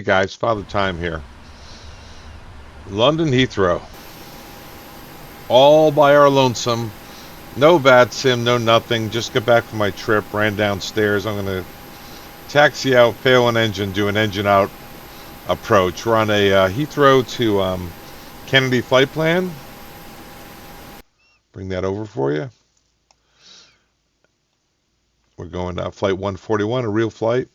guys, Father Time here. London Heathrow. All by our lonesome. No VAT sim, no nothing. Just got back from my trip, ran downstairs. I'm going to taxi out, fail an engine, do an engine out approach. We're on a Heathrow to Kennedy flight plan. Bring that over for you. We're going flight 141, a real flight.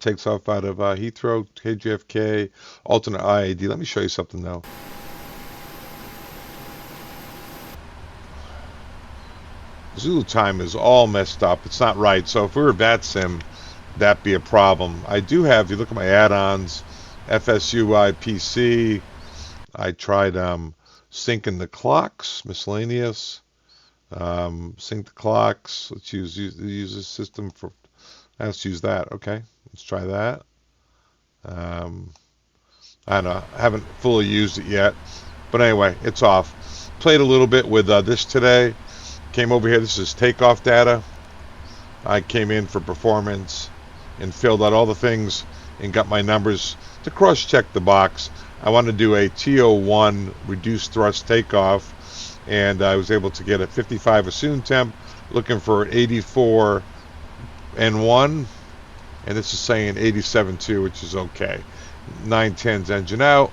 Takes off out of Heathrow, KJFK, alternate IAD. Let me show you something though. Zulu time is all messed up. It's not right. So if we were VAT sim, that'd be a problem. I do have, if you look at my add-ons, FSUI PC. I tried syncing the clocks, miscellaneous. Sync the clocks. Let's use this system for. Let's use that. Okay, let's try that. I don't know. I haven't fully used it yet, but anyway, it's off. Played a little bit with this today. Came over here. This is takeoff data. I came in for performance and filled out all the things and got my numbers to cross-check the box. I want to do a TO1 reduced thrust takeoff, and I was able to get a 55 assumed temp, looking for an 84 N1, and this is saying 87.2, which is okay. 910's engine out.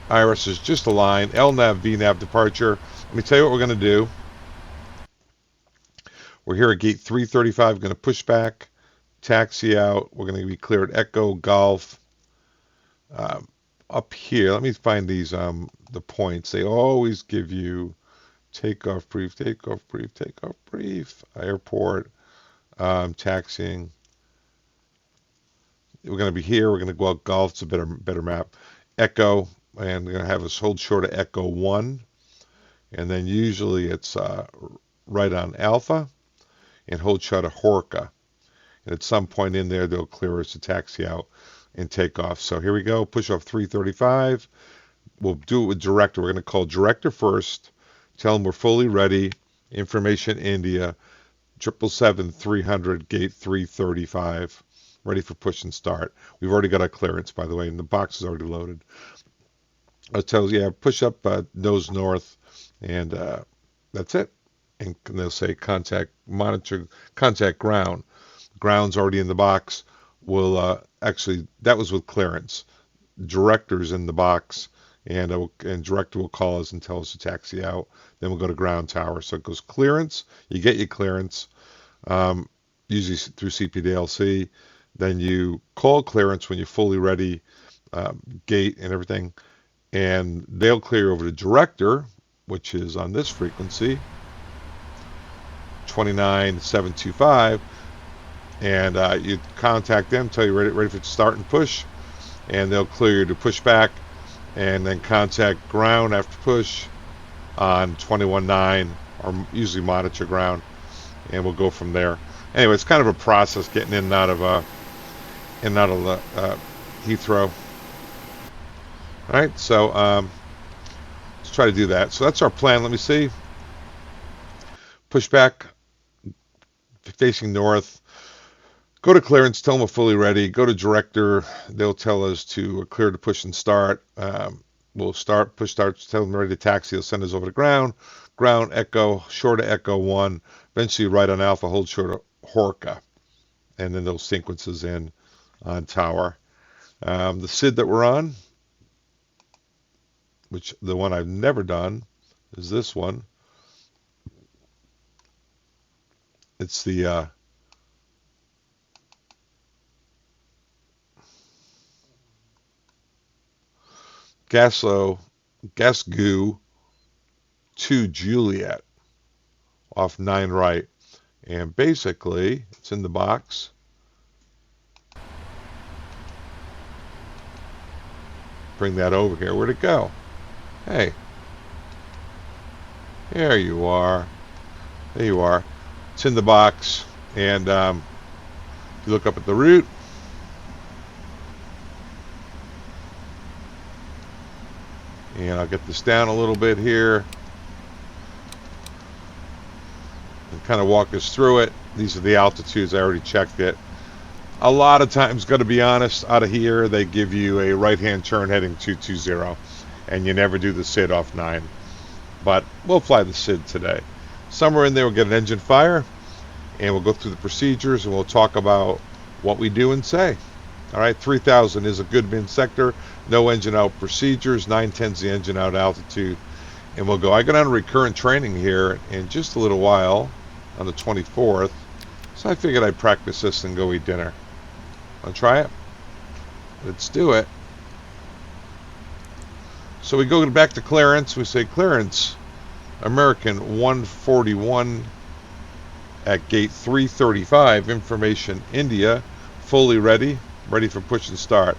IRS is just aligned. LNAV, VNAV departure. Let me tell you what we're going to do. We're here at gate 335. Going to push back, taxi out. We're going to be cleared Echo Golf. Up here, let me find these the points. They always give you takeoff brief, takeoff brief, takeoff brief, airport. Taxiing. We're going to be here. We're going to go out Golf. It's a better map. Echo, and we're going to have us hold short of Echo 1, and then usually it's right on Alpha, and hold short of Horka. And at some point in there, they'll clear us to taxi out and take off. So here we go. Push off 335. We'll do it with director. We're going to call director first. Tell them we're fully ready. Information India. 777-300, gate 335, ready for push and start. We've already got our clearance, by the way, and the box is already loaded. It tells you, push up nose north, and that's it. And they'll say contact monitor, contact ground. Ground's already in the box. We'll actually, that was with clearance. Director's in the box, and director will call us and tell us to taxi out. Then we'll go to ground tower. So it goes clearance. You get your clearance, usually through CPDLC. Then you call clearance when you're fully ready, gate and everything. And they'll clear over to director, which is on this frequency, 29725. And you contact them, tell you ready for start and push. And they'll clear you to push back. And then contact ground after push on 219, or usually monitor ground, and we'll go from there. Anyway, it's kind of a process getting in and out of Heathrow. All right, so let's try to do that. So that's our plan. Let me see. Push back, facing north. Go to clearance. Tell them we're fully ready. Go to director. They'll tell us to clear to push and start. We'll start, push start, tell them ready to taxi. They'll send us over to ground. Ground, Echo, short of Echo 1. Eventually right on Alpha, hold short of Horka. And then those sequences in on tower. The SID that we're on, which the one I've never done, is this one. It's the Gasgoo to Juliet off 9 right, and basically it's in the box. Bring that over here. Where'd it go? Hey, there you are. There you are. It's in the box, and if you look up at the route, and I'll get this down a little bit here and kind of walk us through it. These are the altitudes. I already checked it. A lot of times, got to be honest, out of here, they give you a right-hand turn heading 220, and you never do the SID off 9. But we'll fly the SID today. Somewhere in there, we'll get an engine fire, and we'll go through the procedures, and we'll talk about what we do and say. All right, 3,000 is a good min sector. No engine out procedures. 910's the engine out altitude. And we'll go. I go down to recurrent training here in just a little while on the 24th. So I figured I'd practice this and go eat dinner. Want to try it? Let's do it. So we go back to clearance. We say clearance, American 141 at gate 335. Information, India, fully ready for push and start.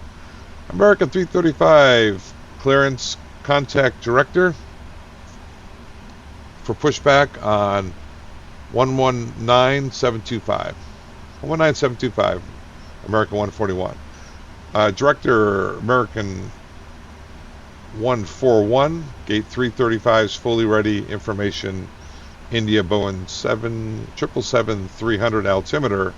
American 335, clearance, contact director for pushback on 119725. 119725, American 141. Director, American 141, gate 335 is fully ready. Information, India, Boeing 777-300, altimeter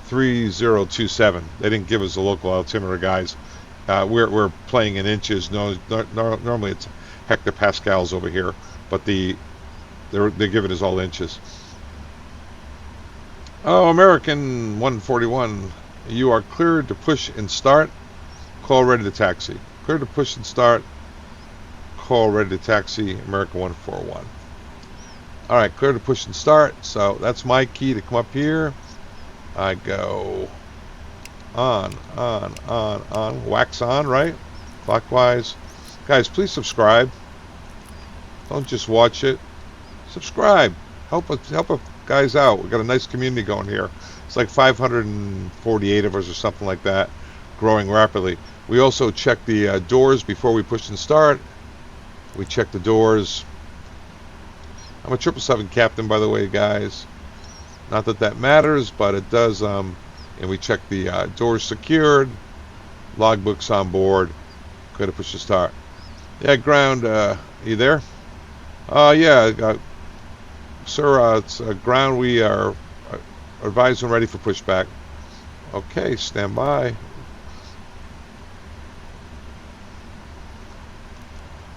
3027. They didn't give us a local altimeter, guys. We're playing in inches. Normally it's hectopascals over here, but they're giving us all inches. Oh, American 141, you are cleared to push and start. Call ready to taxi. Cleared to push and start. Call ready to taxi. American 141. All right, clear to push and start. So that's my key to come up here. I go on, wax on, right? Clockwise. Guys, please subscribe. Don't just watch it. Subscribe. Help us guys out. We've got a nice community going here. It's like 548 of us or something like that, growing rapidly. We also check the doors before we push and start. We check the doors. I'm a 777 captain, by the way, guys. Not that that matters, but it does. And we check the doors secured, logbooks on board. Good to push to start. Yeah, ground. You there? Yeah, sir. It's ground. We are advised and ready for pushback. Okay, stand by.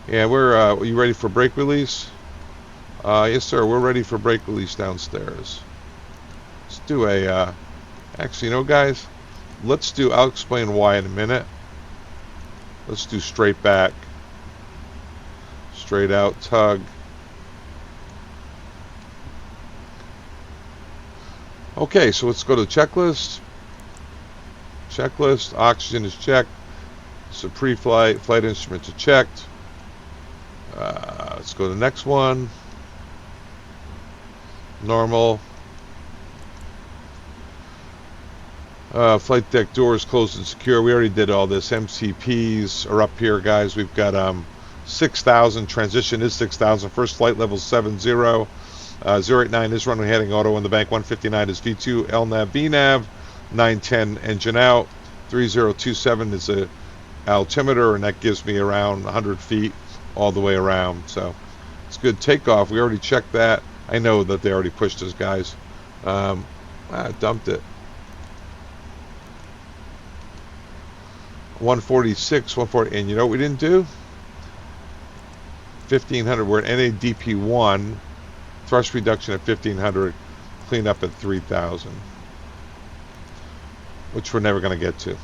Yeah, are you ready for brake release? Yes, sir. We're ready for brake release downstairs. Let's do a. Actually, you know, guys, I'll explain why in a minute. Let's do straight back, straight out, tug. Okay, so let's go to the checklist. Checklist. Oxygen is checked. So pre-flight, flight instruments are checked. Let's go to the next one. Normal. Flight deck doors closed and secure. We already did all this. MCPs are up here, guys. We've got 6,000. Transition is 6,000. First flight level 70. 089 is runway heading auto on the bank. 159 is V2 LNAV VNAV. 910 engine out. 3027 is a altimeter, and that gives me around 100 feet all the way around. So it's good. Takeoff. We already checked that. I know that they already pushed us, guys. I dumped it. 146, 140, and you know what we didn't do? 1500. We're at NADP1. Thrust reduction at 1500. Clean up at 3000. Which we're never going to get to.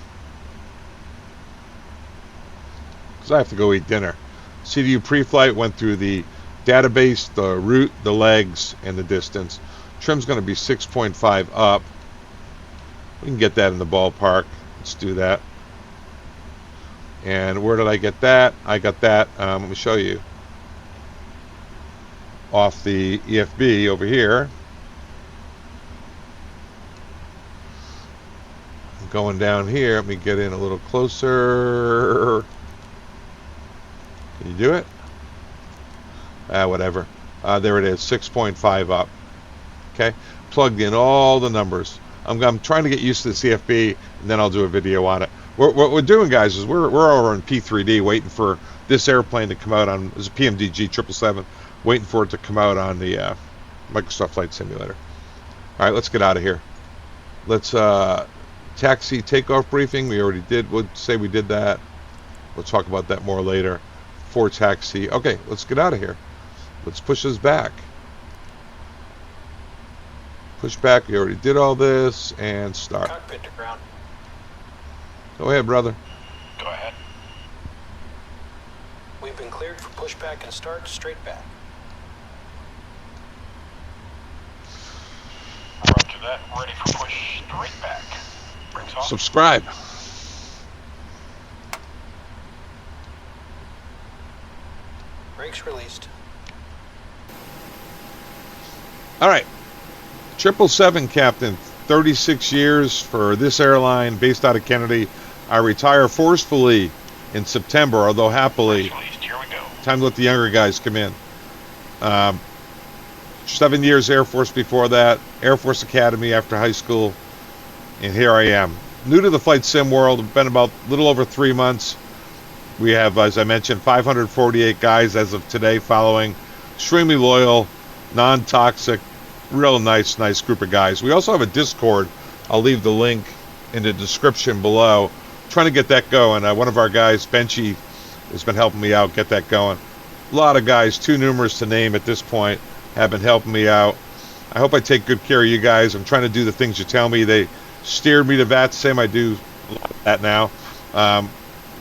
Because I have to go eat dinner. CDU pre-flight went through the database, the route, the legs, and the distance. Trim's going to be 6.5 up. We can get that in the ballpark. Let's do that. And where did I get that? I got that, let me show you, off the EFB over here. I'm going down here. Let me get in a little closer. Can you do it? Whatever. There it is, 6.5 up. Okay, plugged in all the numbers. I'm trying to get used to the CFB, and then I'll do a video on it. What we're doing, guys, is we're over in P3D waiting for this airplane to come out on. It's a PMDG 777, waiting for it to come out on the Microsoft Flight Simulator. All right, let's get out of here. Let's Taxi takeoff briefing, we already did. We'll say we did that. We'll talk about that more later. For taxi. Okay, let's get out of here. Let's push this back. Push back. We already did all this. And start. Cockpit to ground. Go ahead, brother. Go ahead. We've been cleared for pushback and start straight back. Roger that. Ready for push straight back. Brakes off. Subscribe. Brakes released. All right. 777 captain, 36 years for this airline based out of Kennedy. I retire forcefully in September, although happily. Released. Here we go. Time to let the younger guys come in. 7 years Air Force before that, Air Force Academy after high school, and here I am. New to the flight sim world, been about a little over 3 months. We have, as I mentioned, 548 guys as of today following. Extremely loyal, non-toxic, real nice group of guys. We also have a Discord. I'll leave the link in the description below. Trying to get that going. One of our guys, Benchy, has been helping me out get that going. A lot of guys, too numerous to name at this point, have been helping me out. I hope I take good care of you guys. I'm trying to do the things you tell me. They steered me to VATSIM. I do a lot of that now.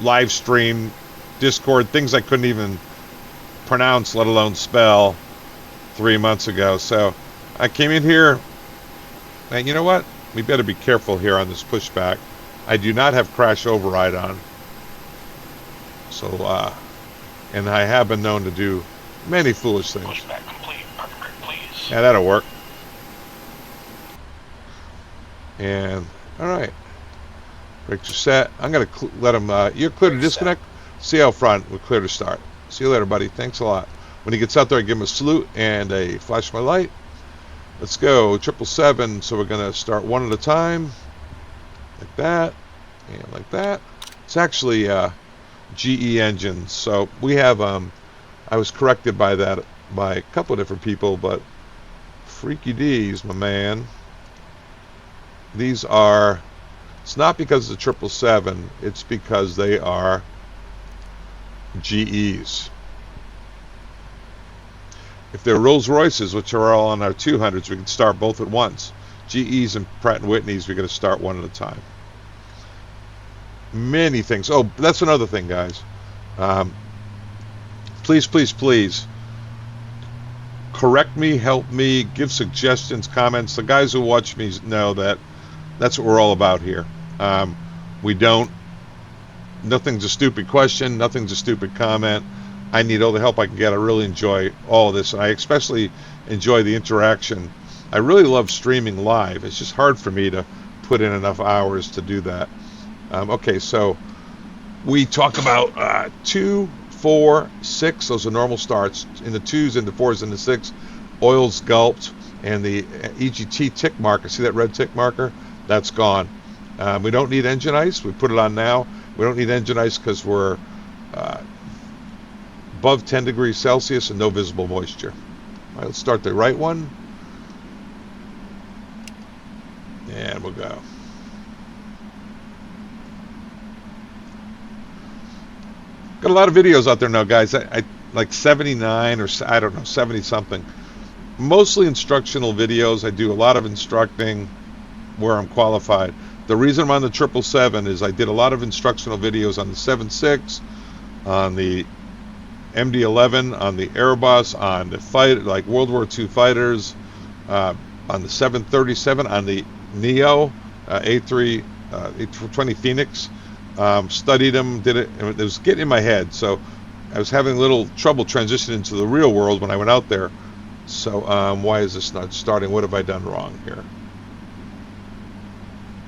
Live stream, Discord, things I couldn't even pronounce, let alone spell 3 months ago. So I came in here, and you know what? We better be careful here on this pushback. I do not have crash override on. So, and I have been known to do many foolish things. Pushback complete. Perfect, please. Yeah, that'll work. And, all right. Brakes are set. I'm going to let them, you're clear to disconnect. See out front. We're clear to start. See you later, buddy. Thanks a lot. When he gets out there, I give him a salute and a flash my light. Let's go. 777. So we're going to start one at a time. Like that. And like that. It's actually GE engines. So we have, I was corrected by that by a couple of different people, but Freaky D's, my man. These are, it's not because of the 777, it's because they are GEs. If they're Rolls Royces, which are all on our 200s, we can start both at once. GEs and Pratt & Whitneys, we're going to start one at a time. Many things. Oh, that's another thing, guys. Please, please, please correct me, help me, give suggestions, comments. The guys who watch me know that that's what we're all about here. Nothing's a stupid question, nothing's a stupid comment. I need all the help I can get. I really enjoy all of this, and I especially enjoy the interaction. I really love streaming live. It's just hard for me to put in enough hours to do that. Okay, so we talk about 2, 4, 6. Those are normal starts. In the 2s, in the 4s, in the 6, oil's gulped, and the EGT tick marker. See that red tick marker? That's gone. We don't need engine ice. We put it on now. We don't need engine ice because we're above 10 degrees Celsius and no visible moisture. All right, let's start the right one. And we'll go. Got a lot of videos out there now, guys. I like 79 or I don't know, 70 something. Mostly instructional videos. I do a lot of instructing where I'm qualified. The reason I'm on the 777 is I did a lot of instructional videos on the 76, on the MD-11, on the Airbus, on the fight like World War II fighters, on the 737, on the Neo A320 Phoenix. Studied them, did it, and it was getting in my head. So I was having a little trouble transitioning into the real world when I went out there. So why is this not starting? What have I done wrong here?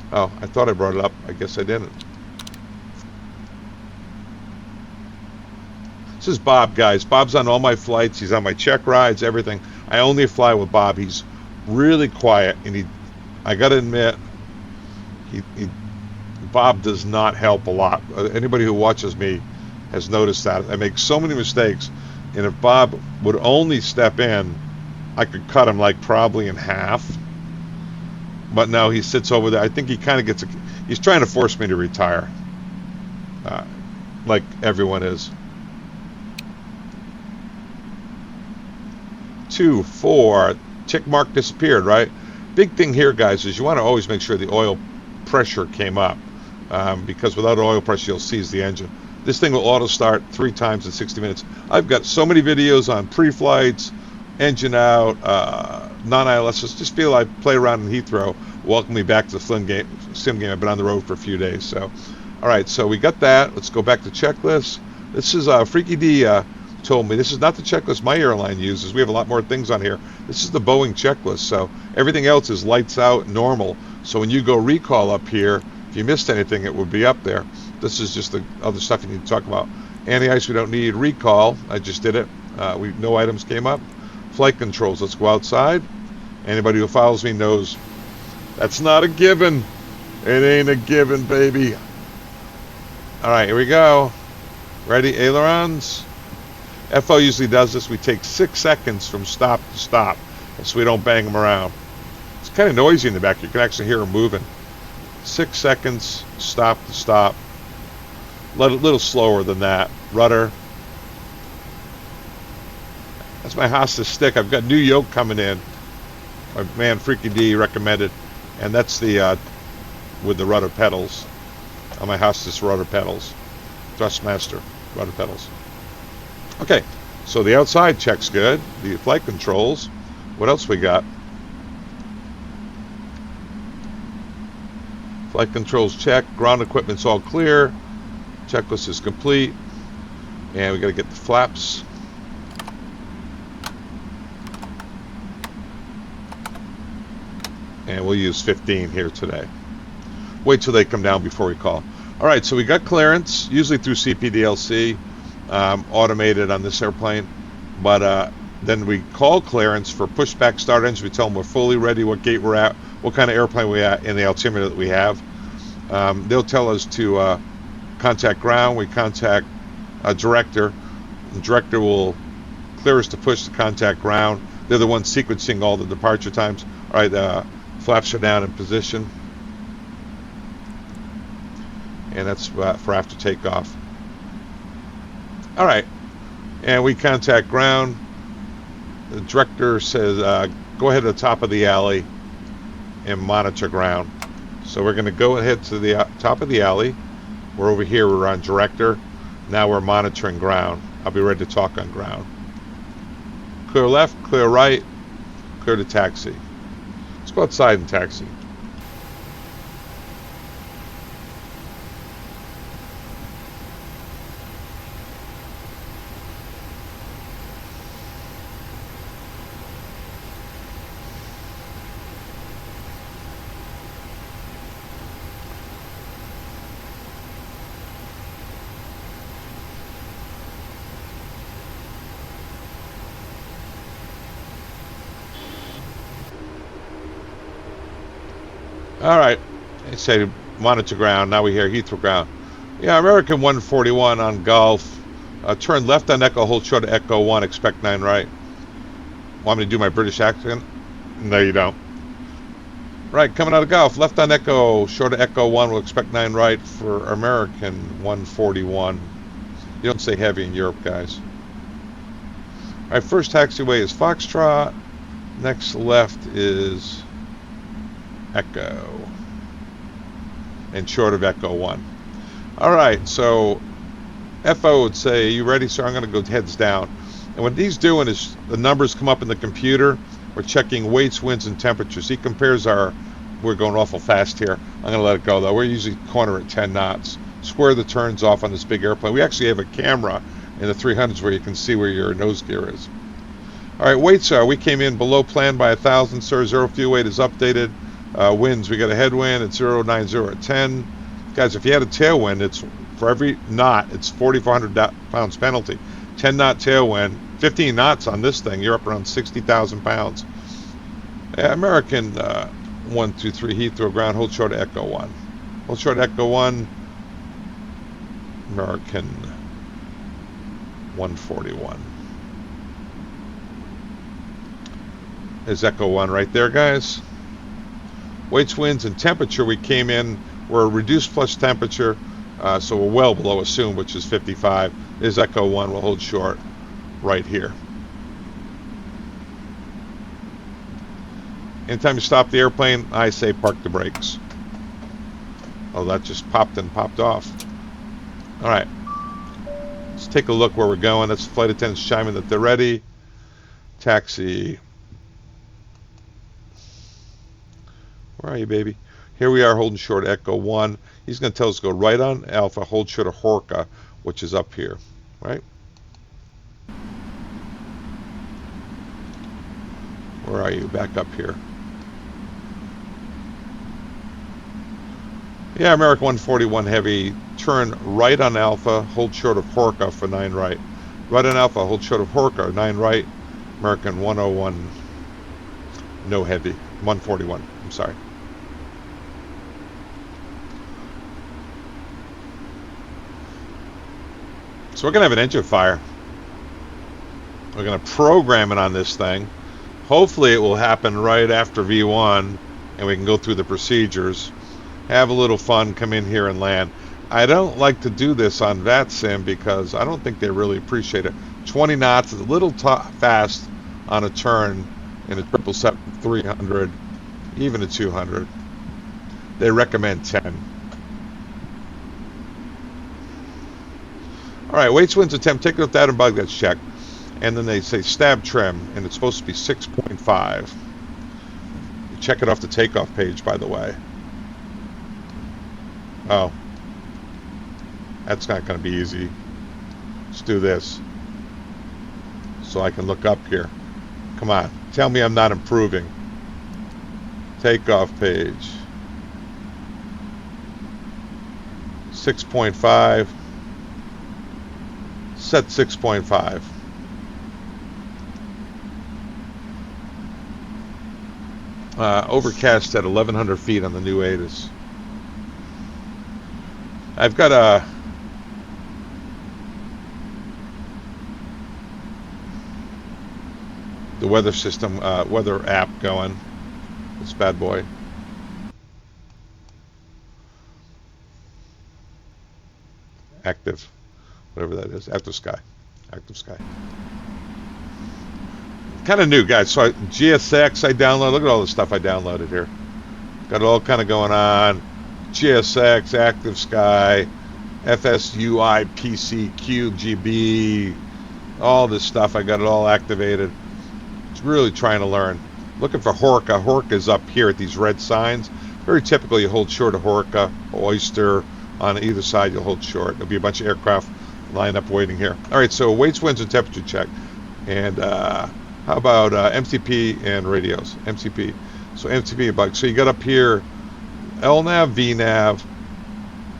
Oh, I thought I brought it up. I guess I didn't. This is Bob, guys. Bob's on all my flights. He's on my check rides, everything. I only fly with Bob. He's really quiet, and I got to admit, Bob does not help a lot. Anybody who watches me has noticed that. I make so many mistakes, and if Bob would only step in, I could cut him like probably in half. But no, he sits over there. I think he kind of gets He's trying to force me to retire, like everyone is. 2, 4, tick mark disappeared, right? Big thing here, guys, is you want to always make sure the oil pressure came up, because without oil pressure, you'll seize the engine. This thing will auto start 3 times in 60 minutes. I've got so many videos on pre-flights, engine out, non-ILS. Just feel like play around in Heathrow. Welcome me back to the sim game. I've been on the road for a few days. So, all right, so we got that. Let's go back to checklist. This is Freaky D told me this is not the checklist my airline uses. We have a lot more things on here. This is the Boeing checklist. So everything else is lights out, normal. So when you go recall up here, if you missed anything, it would be up there. This is just the other stuff you need to talk about. Anti-ice we don't need. Recall, I just did it. No items came up. Flight controls, let's go outside. Anybody who follows me knows that's not a given. It ain't a given, baby. All right, here we go. Ready, ailerons? FO usually does this. We take 6 seconds from stop to stop, so we don't bang them around. It's kind of noisy in the back. You can actually hear them moving. 6 seconds, stop to stop. A little slower than that. Rudder. That's my hostage stick. I've got new yoke coming in. My man Freaky D recommended, and that's the with the rudder pedals on my hostage rudder pedals. Thrustmaster rudder pedals. Okay, so the outside checks good. The flight controls. What else we got? Flight controls check. Ground equipment's all clear. Checklist is complete. And we got to get the flaps. And we'll use 15 here today. Wait till they come down before we call. All right, so we got clearance, usually through CPDLC, automated on this airplane. But then we call clearance for pushback start engine. We tell them we're fully ready, what gate we're at, what kind of airplane we're at, and the altimeter that we have. They'll tell us to contact ground. We contact a director. The director will clear us to push to contact ground. They're the ones sequencing all the departure times. All right, flaps are down in position. And that's for after takeoff. All right, and we contact ground. The director says, go ahead to the top of the alley and monitor ground. So we're going to go ahead to the top of the alley. We're over here, we're on director. Now we're monitoring ground. I'll be ready to talk on ground. Clear left, clear right, clear to taxi. Let's go outside and taxi. All right, I say monitor ground. Now we hear Heathrow ground. Yeah, American 141 on Gulf. Turn left on Echo, hold short of Echo 1, expect 9 right. Want me to do my British accent? No, you don't. Right, coming out of Gulf, left on Echo, short of Echo 1, we'll expect 9 right for American 141. You don't say heavy in Europe, guys. All right, first taxiway is Foxtrot. Next left is Echo. And short of Echo 1. All right, so FO would say, you ready, sir? I'm going to go heads down. And what he's doing is the numbers come up in the computer. We're checking weights, winds, and temperatures. He compares our, we're going awful fast here. I'm going to let it go, though. We're usually corner at 10 knots. Square the turns off on this big airplane. We actually have a camera in the 300s where you can see where your nose gear is. All right, weights are, we came in below plan by 1,000, sir. Zero fuel weight is updated. Winds, we got a headwind at 090 at 10. Guys, if you had a tailwind, it's for every knot, it's 4,400 pounds penalty. 10 knot tailwind, 15 knots on this thing, you're up around 60,000 pounds. American 123 Heathrow ground, hold short of Echo 1. Hold short of Echo 1, American 141. There's Echo 1 right there, guys. Weights, winds, and temperature, we came in We're reduced flush temperature, so we're well below assumed, which is 55. Is Echo 1, we'll hold short right here. Anytime you stop the airplane, I say park the brakes. Oh, that just popped and popped off. All right. Let's take a look where we're going. That's the flight attendants chiming that they're ready. Taxi. Where are you, baby? Here we are holding short Echo 1. He's going to tell us to go right on Alpha, hold short of Horka, which is up here, right? Where are you? Back up here. Yeah, American 141 Heavy. Turn right on Alpha, hold short of Horka for 9 right. Right on Alpha, hold short of Horka, 9 right. American 101, no Heavy. 141, I'm sorry. So we're going to have an engine fire. We're going to program it on this thing. Hopefully it will happen right after V1 and we can go through the procedures. Have a little fun, come in here and land. I don't like to do this on VATSIM because I don't think they really appreciate it. 20 knots is a little fast on a turn in a 777-300, even a 200. They recommend 10. All right, weights, winds, and temp. Take it up that and bug that's checked. And then they say stab trim, and it's supposed to be 6.5. You check it off the takeoff page, by the way. Oh. That's not going to be easy. Let's do this. So I can look up here. Come on. Tell me I'm not improving. Takeoff page. 6.5. Set 6.5. Overcast at 1,100 feet on the new ATIS. I've got the weather system, weather app going. This bad boy. Active. Whatever that is. Active Sky. Active Sky. Kind of new, guys. So GSX I downloaded. Look at all the stuff I downloaded here. Got it all kind of going on. GSX, Active Sky, FSUI, PC, QGB, all this stuff. I got it all activated. It's really trying to learn. Looking for Horka. Horka is up here at these red signs. Very typically, you hold short of Horka, Oyster. On either side, you'll hold short. There'll be a bunch of aircraft lined up waiting here. All right, so weights, winds, and temperature check. And how about MCP and radios? MCP. So MCP bug. So you got up here LNAV, VNAV,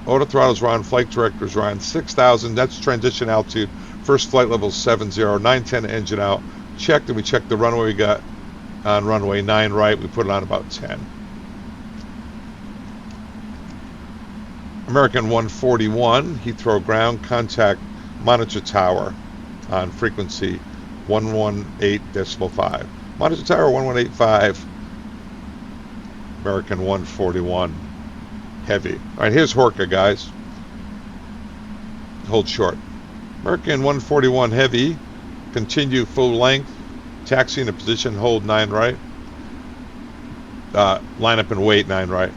auto throttles are on, flight directors are on, 6,000, that's transition altitude, first flight level 70, 910 engine out, checked, and we checked the runway we got on runway 9 right, we put it on about 10. American 141, Heathrow ground, contact monitor tower on frequency 118.5. Monitor tower 1185. American 141 heavy. All right, here's Horka, guys. Hold short. American 141 heavy. Continue full length. Taxi into position. Hold 9 right. Line up and wait 9 right.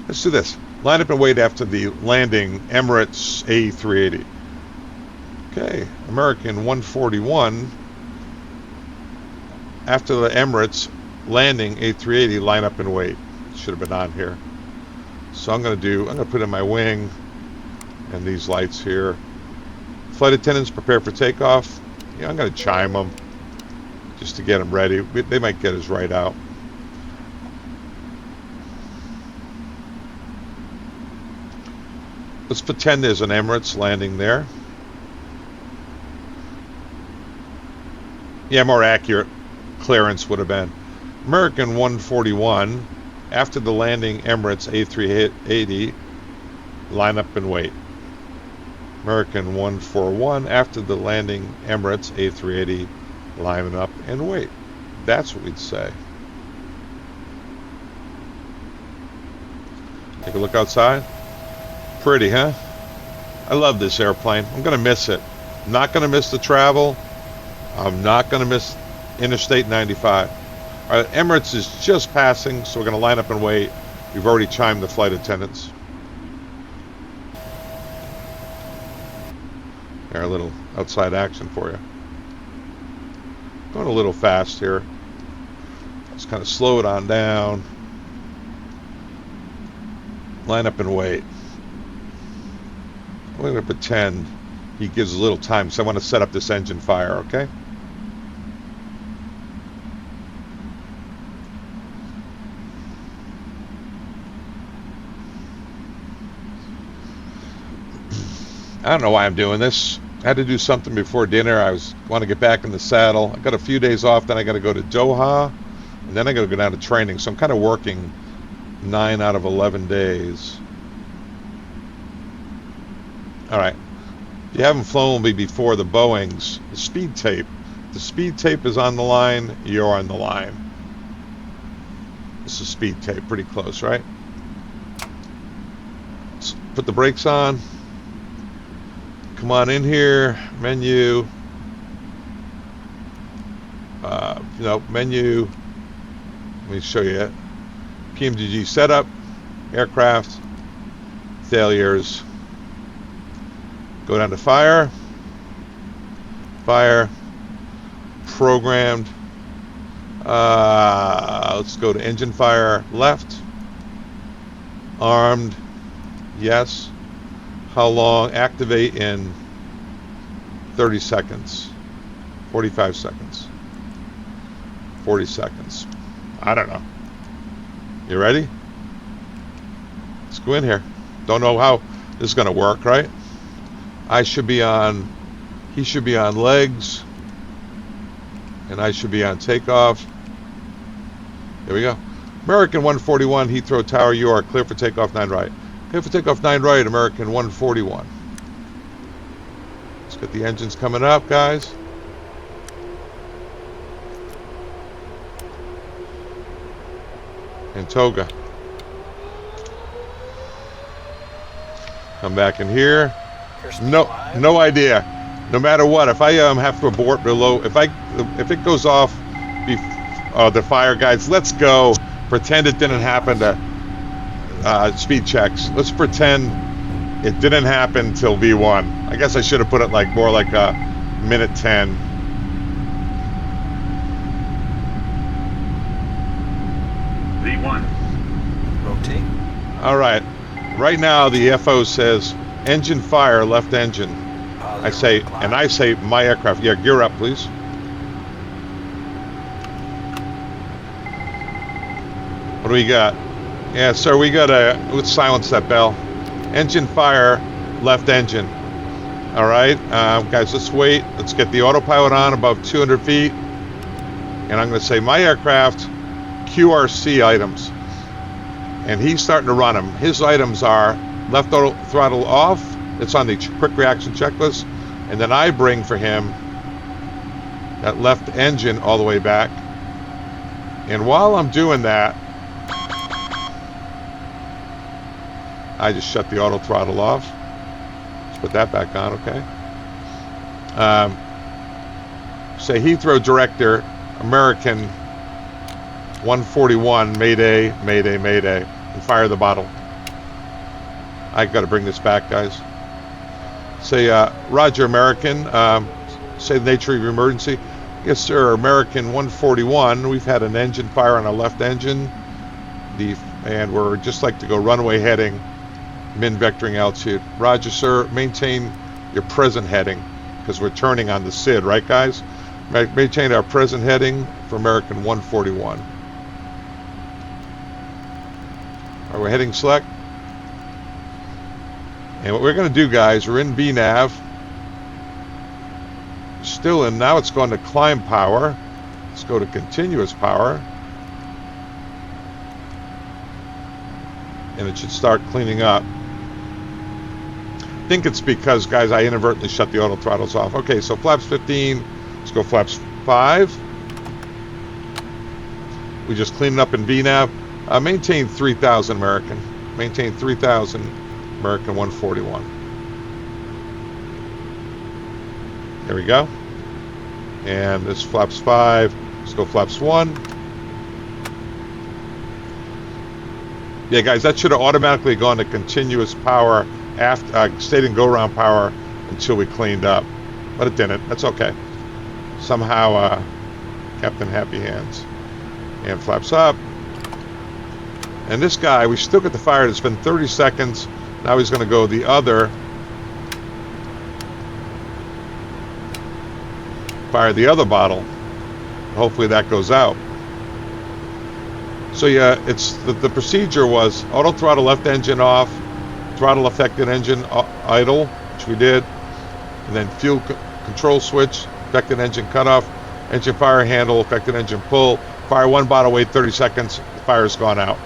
Let's do this. Line up and wait after the landing Emirates A380. Okay, American 141. After the Emirates landing A380, line up and wait. Should have been on here. So I'm going to put in my wing and these lights here. Flight attendants prepare for takeoff. Yeah, I'm going to chime them just to get them ready. They might get us right out. Let's pretend there's an Emirates landing there. Yeah, more accurate clearance would have been. American 141, after the landing Emirates A380, line up and wait. American 141, after the landing Emirates A380, line up and wait. That's what we'd say. Take a look outside. Pretty, huh? I love this airplane. I'm going to miss it. I'm not going to miss the travel. I'm not going to miss Interstate 95. All right, Emirates is just passing, so we're going to line up and wait. We've already chimed the flight attendants. There, a little outside action for you. Going a little fast here. Let's kind of slow it on down. Line up and wait. I'm going to pretend he gives a little time, so I want to set up this engine fire, okay? I don't know why I'm doing this. I had to do something before dinner. I want to get back in the saddle. I got a few days off, then I got to go to Doha, and then I got to go down to training. So I'm kind of working 9 out of 11 days. All right. If you haven't flown me before the Boeings, the speed tape. The speed tape is on the line. You're on the line. This is speed tape. Pretty close, right? Let's put the brakes on. Come on in here, menu, menu, let me show you it. PMDG setup, aircraft, failures, go down to fire, programmed, let's go to engine fire, left, armed, yes. How long? Activate in 30 seconds. 45 seconds. 40 seconds. I don't know. You ready? Let's go in here. Don't know how this is going to work, right? I should be on, he should be on legs, and I should be on takeoff. Here we go. American 141, Heathrow Tower, you are clear for takeoff 9 right. Clear for takeoff 9 right, American 141. Let's get the engines coming up, guys. And Toga. Come back in here. No idea. No matter what, if I have to abort below, if it goes off, the fire guides, let's go. Pretend it didn't happen to. Speed checks. Let's pretend it didn't happen till V1. I guess I should have put it like more like a minute 10. V1. Rotate. All right. Right now the FO says engine fire, left engine. I say my aircraft. Yeah, gear up, please. What do we got? Yeah, sir, let's silence that bell. Engine fire, left engine. All right, guys, let's wait. Let's get the autopilot on above 200 feet. And I'm going to say my aircraft, QRC items. And he's starting to run them. His items are left auto throttle off. It's on the quick reaction checklist. And then I bring for him that left engine all the way back. And while I'm doing that, I just shut the auto throttle off. Let's put that back on, okay? Say Heathrow Director, American 141, Mayday, Mayday, Mayday, and fire the bottle. I got to bring this back, guys. Say, Roger, American, say the nature of your emergency. Yes, sir, American 141, we've had an engine fire on our left engine, and we're just like to go runway heading, min vectoring altitude. Roger, sir. Maintain your present heading, because we're turning on the SID, right, guys? Maintain our present heading for American 141. All right, we're heading select. And what we're going to do, guys, we're in VNAV. Still in, now it's going to climb power. Let's go to continuous power. And it should start cleaning up. I think it's because, guys, I inadvertently shut the auto throttles off. Okay, so flaps 15. Let's go flaps 5. We just cleaned up in VNAV. Maintain 3,000 American. Maintain 3,000, American 141. There we go. And this flaps 5. Let's go flaps 1. Yeah, guys, that should have automatically gone to continuous power after stayed in go-round power until we cleaned up, but it didn't. That's okay. Somehow, Captain Happy Hands. And flaps up. And this guy, we still get the fire. It's been 30 seconds. Now he's going to go the other. Fire the other bottle. Hopefully that goes out. So yeah, it's the procedure was auto throttle left engine off, throttle affected engine idle, which we did, and then fuel control switch, affected engine cutoff, engine fire handle, affected engine pull, fire one bottle, wait 30 seconds, the fire's gone out.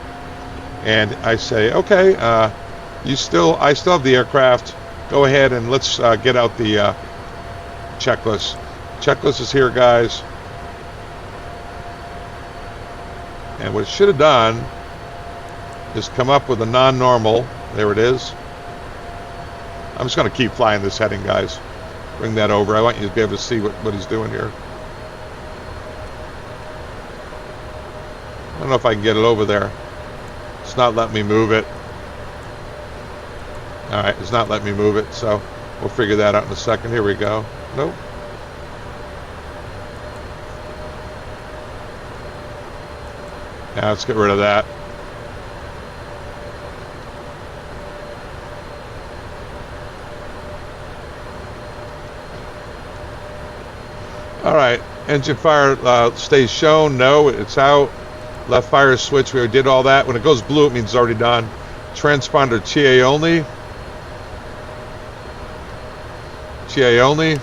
And I say, okay, I still have the aircraft. Go ahead and let's get out the checklist. Checklist is here, guys. And what it should have done is come up with a non-normal. There it is. I'm just going to keep flying this heading, guys. Bring that over. I want you to be able to see what he's doing here. I don't know if I can get it over there. It's not letting me move it. All right, it's not letting me move it, so we'll figure that out in a second. Here we go. Nope. Now let's get rid of that. All right, engine fire stays shown. No, it's out. Left fire switch, we did all that. When it goes blue, it means it's already done. Transponder TA only. TA only.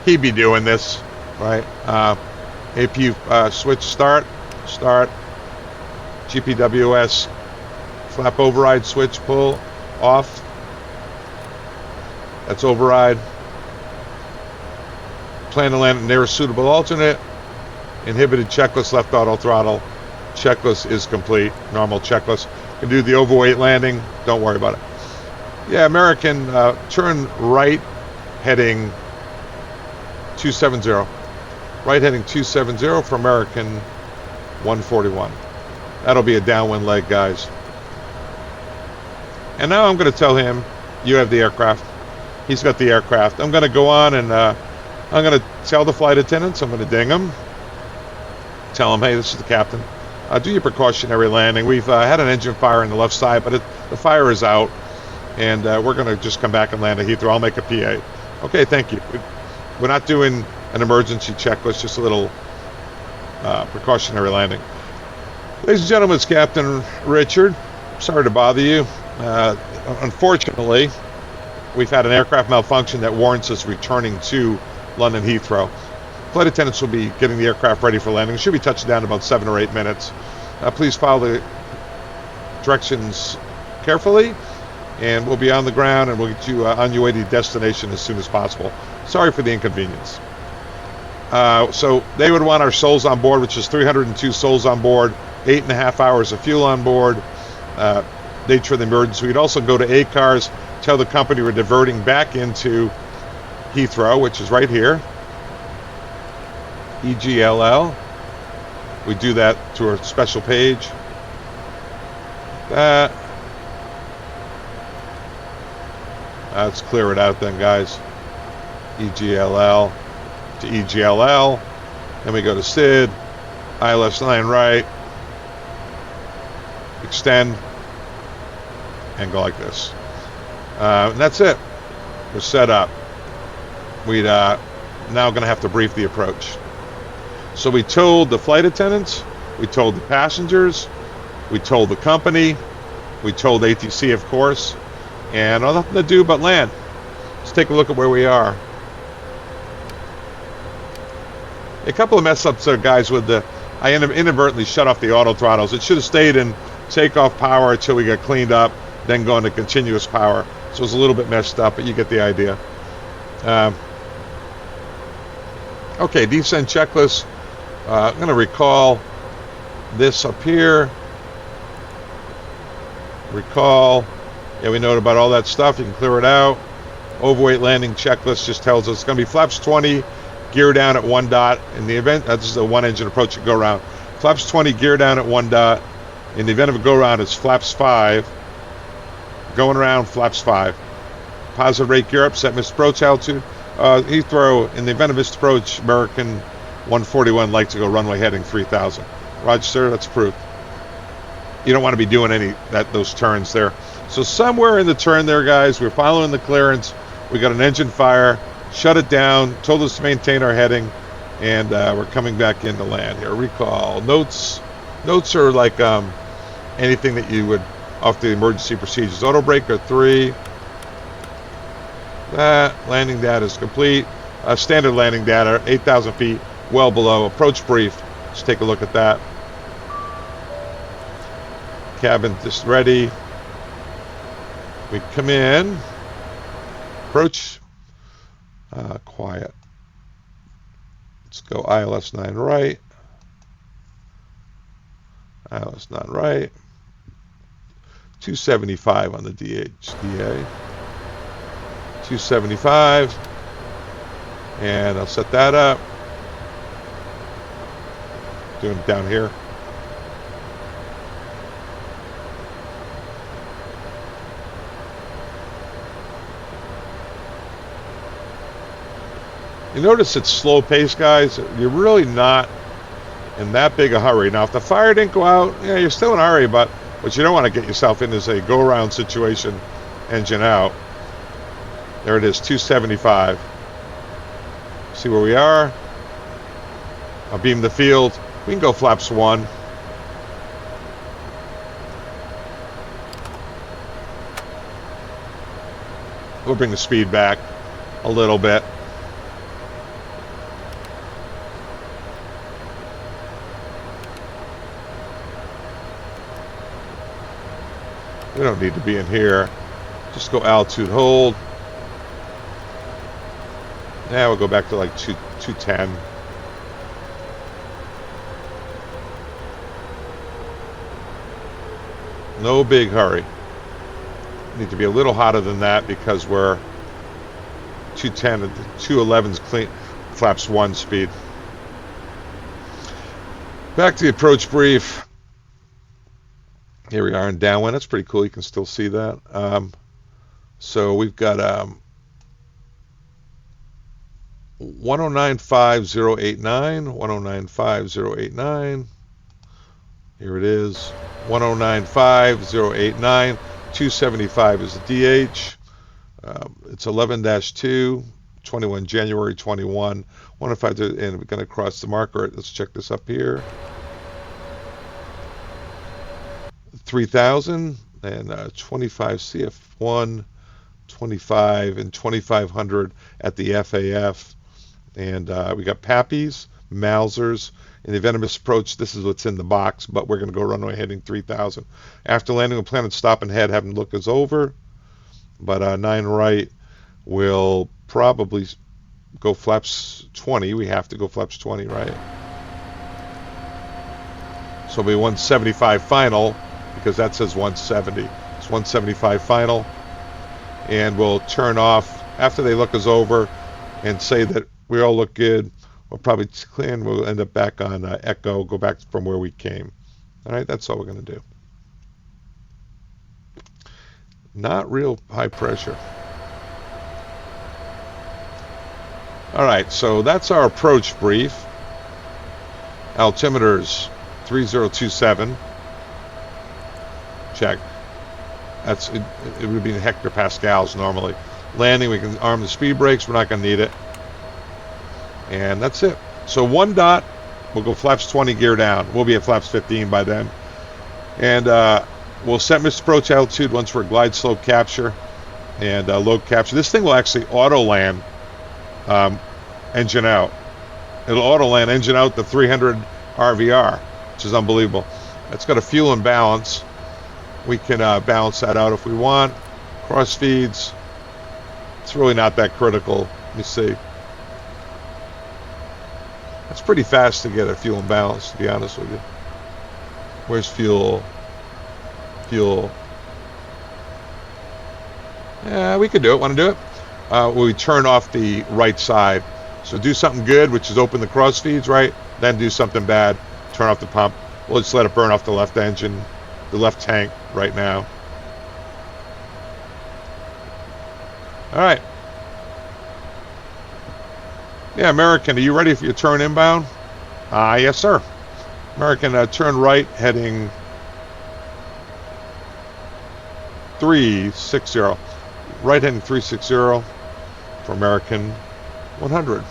He'd be doing this, right? AP switch start. GPWS flap override switch pull off. That's override. Plan to land at nearest suitable alternate. Inhibited checklist left auto throttle. Checklist is complete. Normal checklist. Can do the overweight landing. Don't worry about it. Yeah, American, turn right heading 270. Right heading 270 for American 141. That'll be a downwind leg, guys. And now I'm going to tell him, you have the aircraft. He's got the aircraft. I'm going to go on and I'm going to tell the flight attendants. I'm going to ding them. Tell them, hey, this is the captain. Do your precautionary landing. We've had an engine fire on the left side, but the fire is out. And we're going to just come back and land at Heathrow. I'll make a PA. Okay, thank you. We're not doing an emergency checklist, just a little precautionary landing. Ladies and gentlemen, it's Captain Richard. Sorry to bother you. Unfortunately, we've had an aircraft malfunction that warrants us returning to London Heathrow. Flight attendants will be getting the aircraft ready for landing. It should be touching down in about 7 or 8 minutes. Please follow the directions carefully, and we'll be on the ground, and we'll get you on your way to your destination as soon as possible. Sorry for the inconvenience. So they would want our souls on board, which is 302 souls on board, 8.5 hours of fuel on board, nature of the emergency. We'd also go to ACARS, tell the company we're diverting back into Heathrow, which is right here, EGLL. We do that to our special page. Let's clear it out then, guys. EGLL to EGLL. Then we go to SID, ILS 9 right, extend, and go like this. And that's it. We're set up. We'd now going to have to brief the approach. So we told the flight attendants, we told the passengers, we told the company, we told ATC, of course, and nothing to do but land. Let's take a look at where we are. A couple of mess ups there, guys, with I inadvertently shut off the auto throttles. It should have stayed in takeoff power until we got cleaned up, then go into continuous power. So it's a little bit messed up, but you get the idea. Okay, descent checklist. I'm going to recall this up here. Recall. Yeah, we know about all that stuff. You can clear it out. Overweight landing checklist just tells us it's going to be flaps 20, gear down at 1 dot. In the event, this is a one-engine approach to go around. Flaps 20, gear down at 1 dot. In the event of a go around, it's flaps 5. Going around, flaps 5. Positive rate gear up, set missed approach altitude. Heathrow, in the event of missed approach, American 141 like to go runway heading 3000. Roger, sir, that's approved. You don't want to be doing those turns there. So somewhere in the turn there, guys, we're following the clearance. We got an engine fire, shut it down, told us to maintain our heading, and we're coming back into land here. Recall. Notes are like anything that you would off the emergency procedures. Auto breaker 3. That landing data is complete. Standard landing data, 8,000 feet, well below. Approach brief. Let's take a look at that. Cabin just ready. We come in. Approach. Quiet. Let's go ILS 9 right. ILS 9 right. 275 on the DA. 275. And I'll set that up. Doing it down here. You notice it's slow pace, guys. You're really not in that big a hurry. Now, if the fire didn't go out, yeah, you're still in a hurry, but what you don't want to get yourself in is a go-around situation, engine out. There it is, 275. See where we are. I'll beam the field. We can go flaps 1. We'll bring the speed back a little bit. We don't need to be in here. Just go altitude hold. Now we'll go back to like 210. No big hurry. Need to be a little hotter than that because we're 210 and 211's clean, flaps 1 speed. Back to the approach brief. Here we are in downwind. That's pretty cool. You can still see that. So we've got 1095089, 1095089. Here it is. 1095089. 275 is the DH. It's 11-2, 21 January 21. 105, and we're going to cross the marker. Let's check this up here. 3000 and 25 CF1, 25 and 2500 at the FAF. And we got Pappies, Mausers. In the event of misapproach, this is what's in the box, but we're going to go runway heading 3000. After landing, we'll plan on stop and head, having look us over. But 9 right will probably go flaps 20. We have to go flaps 20, right? So it'll be 175 final, because that says 170. It's 175 final. And we'll turn off after they look us over and say that we all look good. We'll probably clean. We'll end up back on Echo, go back from where we came. All right, that's all we're going to do. Not real high pressure. All right, so that's our approach brief. Altimeters 3027. Check. That's it would be in hectopascals normally. Landing, we can arm the speed brakes. We're not going to need it. And that's it. So 1 dot, we'll go flaps 20, gear down. We'll be at flaps 15 by then. And we'll set misapproach altitude once we're glide slope capture and load capture. This thing will actually auto land engine out. It'll auto land engine out the 300 RVR, which is unbelievable. It's got a fuel imbalance. We can balance that out if we want. Cross feeds. It's really not that critical. Let me see. It's pretty fast to get a fuel imbalance, to be honest with you. Where's fuel? Fuel. Yeah, we could do it. Want to do it? We turn off the right side. So do something good, which is open the cross feeds, right? Then do something bad, turn off the pump. We'll just let it burn off the left engine, the left tank right now. All right. Yeah, American, are you ready for your turn inbound? Yes, sir. American, turn right, heading 360. Right heading 360 for American 100.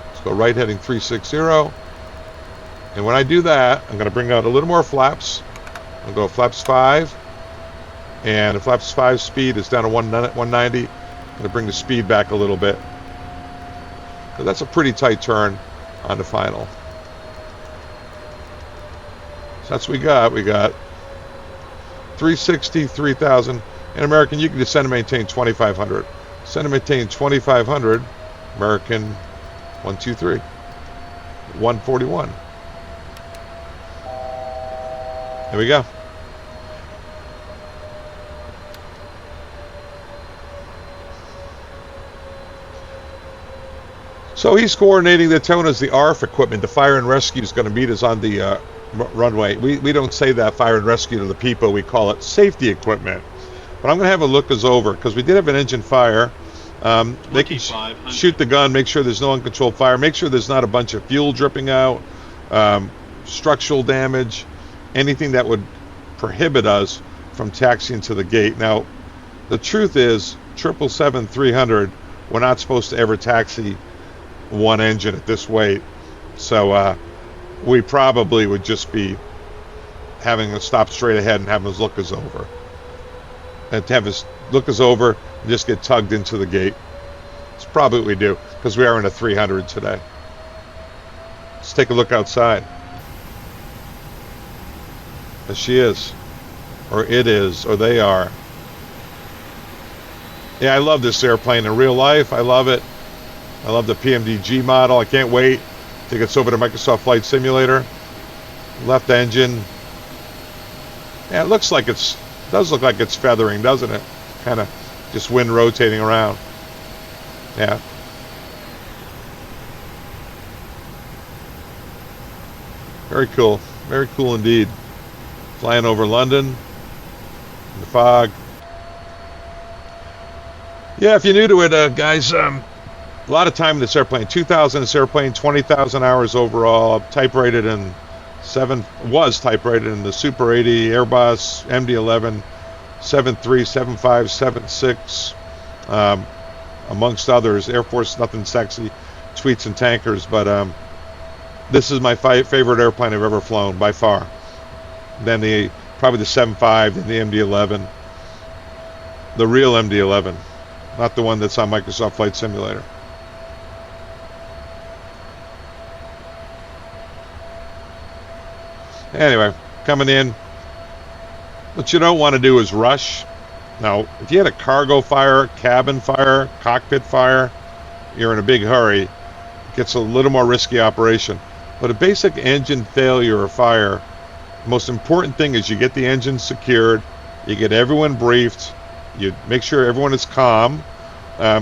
Let's go right heading 360. And when I do that, I'm going to bring out a little more flaps. I'll go flaps 5. And the flaps 5 speed is down to 190. I'm going to bring the speed back a little bit. So that's a pretty tight turn on the final. So that's what we got. We got 360, 3,000. In American, you can just send and maintain 2,500. Send and maintain 2,500. American 123. 141. There we go. So he's coordinating the tone as the ARF equipment. The fire and rescue is going to meet us on the runway. We don't say that fire and rescue to the people. We call it safety equipment. But I'm going to have a look us over because we did have an engine fire. They can shoot the gun, make sure there's no uncontrolled fire, make sure there's not a bunch of fuel dripping out, structural damage, anything that would prohibit us from taxiing to the gate. Now, the truth is, 777-300, we're not supposed to ever taxi one engine at this weight. So we probably would just be having us stop straight ahead and having us look us over. And to have us look us over and just get tugged into the gate. It's probably what we do, because we are in a 300 today. Let's take a look outside. There she is. Or it is. Or they are. Yeah, I love this airplane in real life. I love it. I love the PMDG model. I can't wait till it gets over to Microsoft Flight Simulator. Left engine. Yeah, it looks like it's... does look like it's feathering, doesn't it? Kind of just wind rotating around. Yeah. Very cool. Very cool indeed. Flying over London in the fog. Yeah, if you're new to it, guys, a lot of time in this airplane. 2,000 this airplane, 20,000 hours overall. Type rated in was type rated in the Super 80, Airbus, MD-11, 73, 75, 76, amongst others. Air Force, nothing sexy, tweets and tankers, but this is my favorite airplane I've ever flown by far. Then probably the 75, then the MD-11, the real MD-11, not the one that's on Microsoft Flight Simulator. Anyway, coming in. What you don't want to do is rush. Now, if you had a cargo fire, cabin fire, cockpit fire, you're in a big hurry. It gets a little more risky operation. But a basic engine failure or fire, the most important thing is you get the engine secured, you get everyone briefed, you make sure everyone is calm,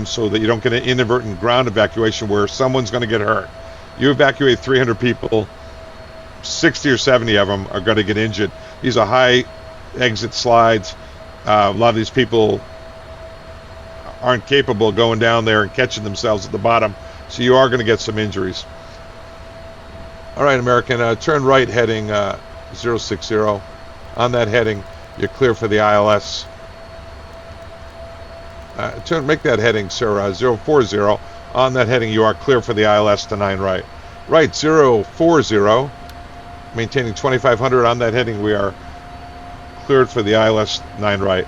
so that you don't get an inadvertent ground evacuation where someone's going to get hurt. You evacuate 300 people, 60 or 70 of them are going to get injured. These are high exit slides. A lot of these people aren't capable of going down there and catching themselves at the bottom, so you are going to get some injuries. All right, American, turn right heading 060. On that heading, you're clear for the ILS. Make that heading, sir, 040. On that heading, you are clear for the ILS to 9 right. Right, 040. Maintaining 2,500 on that heading, we are cleared for the ILS 9 right.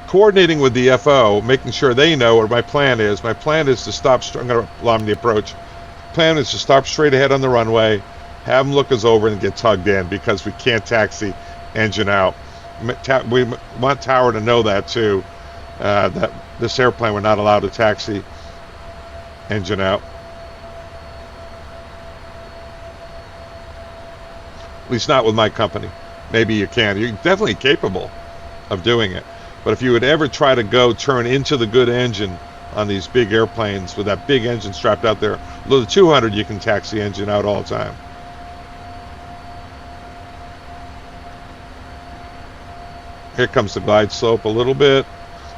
Coordinating with the FO, making sure they know what my plan is. My plan is to stop, I'm going to alarm the approach. Plan is to stop straight ahead on the runway, have them look us over and get tugged in because we can't taxi engine out. We want Tower to know that too, that this airplane we're not allowed to taxi engine out. At least not with my company. Maybe you can. You're definitely capable of doing it. But if you would ever try to turn into the good engine on these big airplanes with that big engine strapped out there, below the 200, you can tax the engine out all the time. Here comes the glide slope a little bit.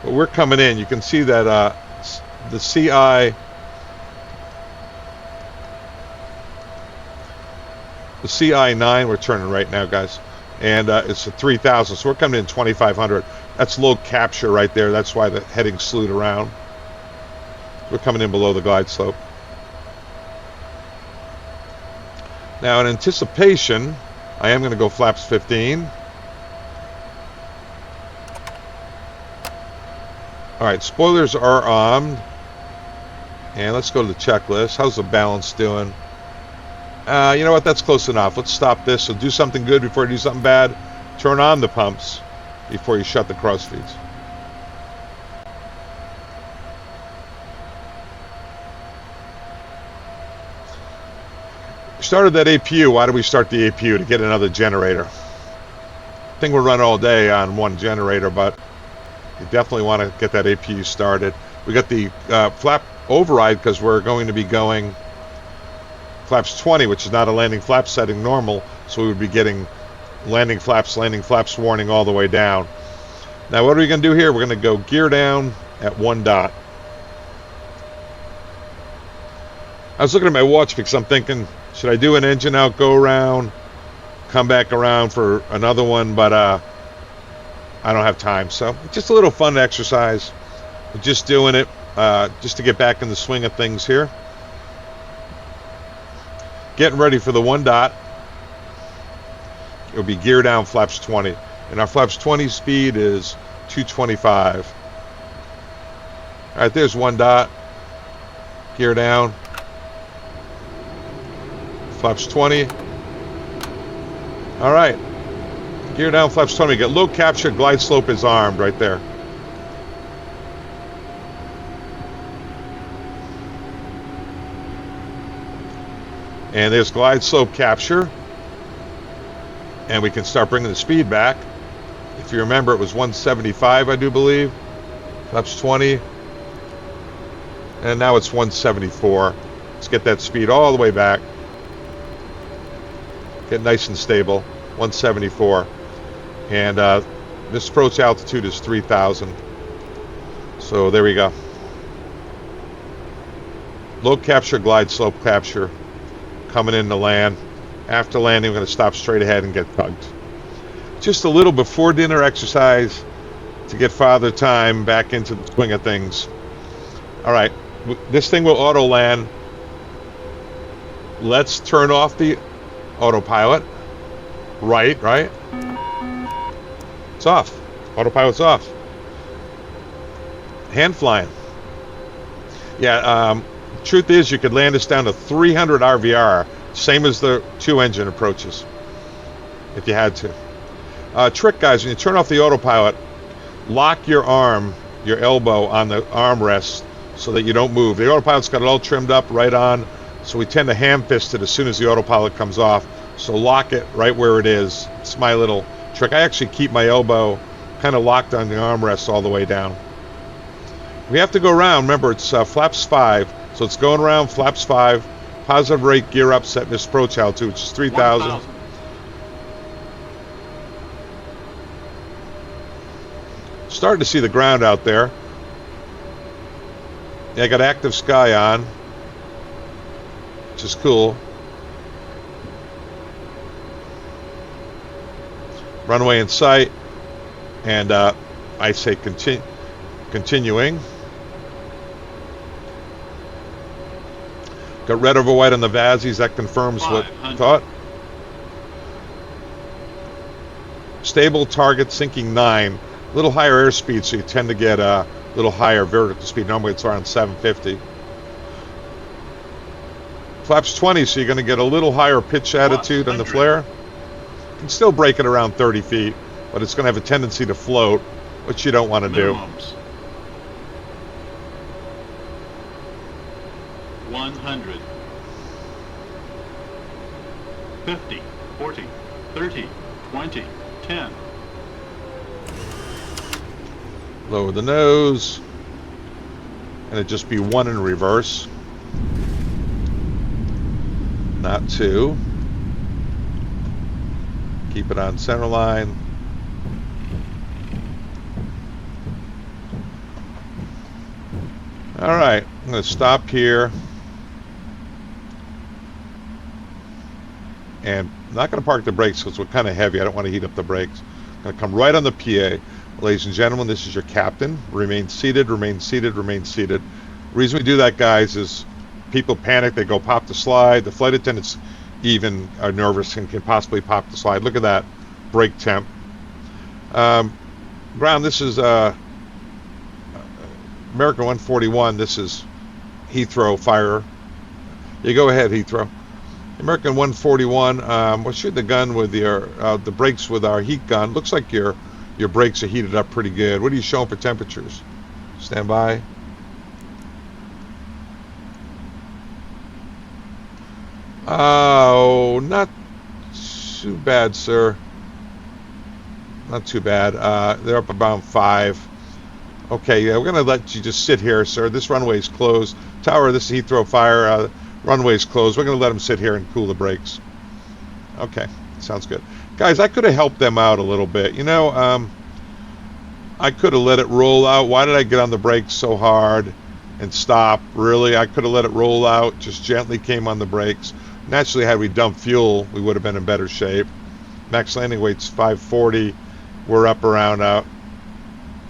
But we're coming in. You can see that the CI, the CI9 we're turning right now, guys. And it's a 3,000, so we're coming in 2,500. That's low capture right there. That's why the heading slewed around. We're coming in below the glide slope. Now, in anticipation, I am going to go flaps 15. All right, spoilers are armed. And let's go to the checklist. How's the balance doing? You know what? That's close enough. Let's stop this. So do something good before you do something bad. Turn on the pumps before you shut the cross feeds. Started that APU. Why do we start the APU? To get another generator. I think we'll run all day on one generator, but you definitely want to get that APU started. We got the flap override because we're going to be going flaps 20, which is not a landing flap setting normal, so we would be getting landing flaps warning all the way down. Now what are we going to do here? We're going to go gear down at 1 dot. I was looking at my watch because I'm thinking, should I do an engine out, go around, come back around for another one, but I don't have time. So just a little fun exercise. We're just doing it just to get back in the swing of things here. Getting ready for the 1 dot. It'll be gear down flaps 20. And our flaps 20 speed is 225. All right, there's 1 dot. Gear down. Flaps 20. All right. Gear down flaps 20. We get low capture, glide slope is armed right there. And there's glide slope capture. And we can start bringing the speed back. If you remember, it was 175, I do believe. Flaps 20. And now it's 174. Let's get that speed all the way back. Get nice and stable. 174. And this approach altitude is 3,000. So there we go. Low capture, glide slope capture. Coming in to land. After landing, we're going to stop straight ahead and get tugged. Just a little before dinner exercise to get Father Time back into the swing of things. All right, this thing will auto land. Let's turn off the autopilot. Right? It's off. Autopilot's off. Hand flying. Yeah, truth is you could land this down to 300 RVR, same as the 2-engine approaches, if you had to. Trick, guys, when you turn off the autopilot, lock your arm, your elbow on the armrest so that you don't move. The autopilot's got it all trimmed up right on, so we tend to ham fist it as soon as the autopilot comes off. So lock it right where it is. It's my little trick. I actually keep my elbow kind of locked on the armrest all the way down. We have to go around. Remember, it's flaps 5, so it's going around flaps 5. Positive rate, gear up, set this approach altitude, which is 3,000. Starting to see the ground out there. Yeah, I got active sky on, which is cool. Runway in sight, and I say continuing. Got red over white on the VASIs. That confirms what I thought. Stable target sinking 9. A little higher airspeed, so you tend to get a little higher vertical speed. Normally it's around 750. Flaps 20, so you're going to get a little higher pitch attitude on the flare. You can still break it around 30 feet, but it's going to have a tendency to float, which you don't want to do. 100, 50, 40, 30, 20, 10. Lower the nose. And it'd just be 1 in reverse. Not 2. Keep it on center line. All right, I'm going to stop here. And I'm not going to park the brakes because we're kind of heavy. I don't want to heat up the brakes. I'm going to come right on the PA. Ladies and gentlemen, this is your captain. Remain seated, remain seated, remain seated. The reason we do that, guys, is people panic. They go pop the slide. The flight attendants even are nervous and can possibly pop the slide. Look at that brake temp. Ground, this is American 141. This is Heathrow fire. You go ahead, Heathrow. American 141. We'll shoot the gun with the brakes with our heat gun. Looks like your brakes are heated up pretty good. What are you showing for temperatures? Stand by. Oh, not too bad, sir. Not too bad. They're up about 5. Okay, yeah, we're going to let you just sit here, sir. This runway is closed. Tower, this is Heathrow fire. Runway is closed. We're going to let them sit here and cool the brakes. Okay, sounds good. Guys, I could have helped them out a little bit. You know, I could have let it roll out. Why did I get on the brakes so hard and stop? Really, I could have let it roll out. Just gently came on the brakes. Naturally, had we dumped fuel, we would have been in better shape. Max landing weight's 540. We're up around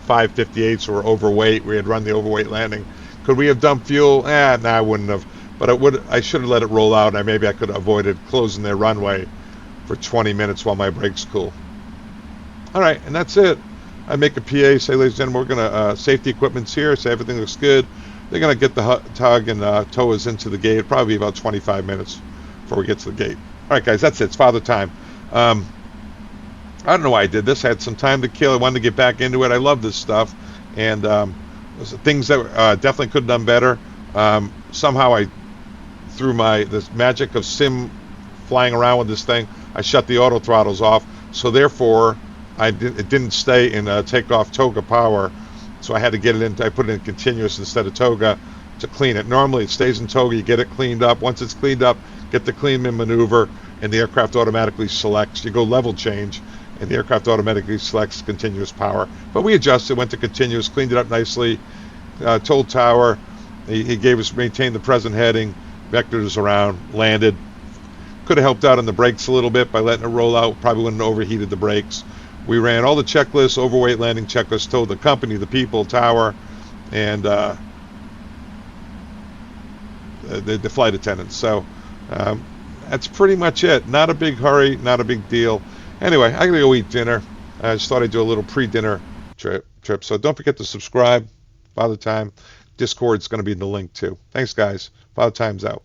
558, so we're overweight. We had run the overweight landing. Could we have dumped fuel? No, I wouldn't have. But I should have let it roll out, and maybe I could have avoided closing their runway for 20 minutes while my brakes cool. All right, and that's it. I make a PA, say, ladies and gentlemen, we're going to, safety equipment's here, say everything looks good. They're going to get the tug and tow us into the gate. Probably about 25 minutes before we get to the gate. All right, guys, that's it. It's father time. I don't know why I did this. I had some time to kill. I wanted to get back into it. I love this stuff. And things that definitely could have done better. Somehow I, through this magic of sim flying around with this thing, I shut the auto throttles off. So therefore, it didn't stay in takeoff toga power. So I had to get it in. I put it in continuous instead of toga to clean it. Normally it stays in toga. You get it cleaned up. Once it's cleaned up, get the clean in maneuver, and the aircraft automatically selects. You go level change, and the aircraft automatically selects continuous power. But we adjusted, went to continuous, cleaned it up nicely. Told tower, he gave us, maintained the present heading, vectored us around, landed. Could have helped out on the brakes a little bit by letting it roll out. Probably wouldn't have overheated the brakes. We ran all the checklists, overweight landing checklists, told the company, the people, tower, and the flight attendants. So that's pretty much it. Not a big hurry, not a big deal. Anyway, I gotta go eat dinner. I just thought I'd do a little pre-dinner trip. So don't forget to subscribe. Father Time. Discord's going to be in the link too. Thanks, guys. Father Time's out.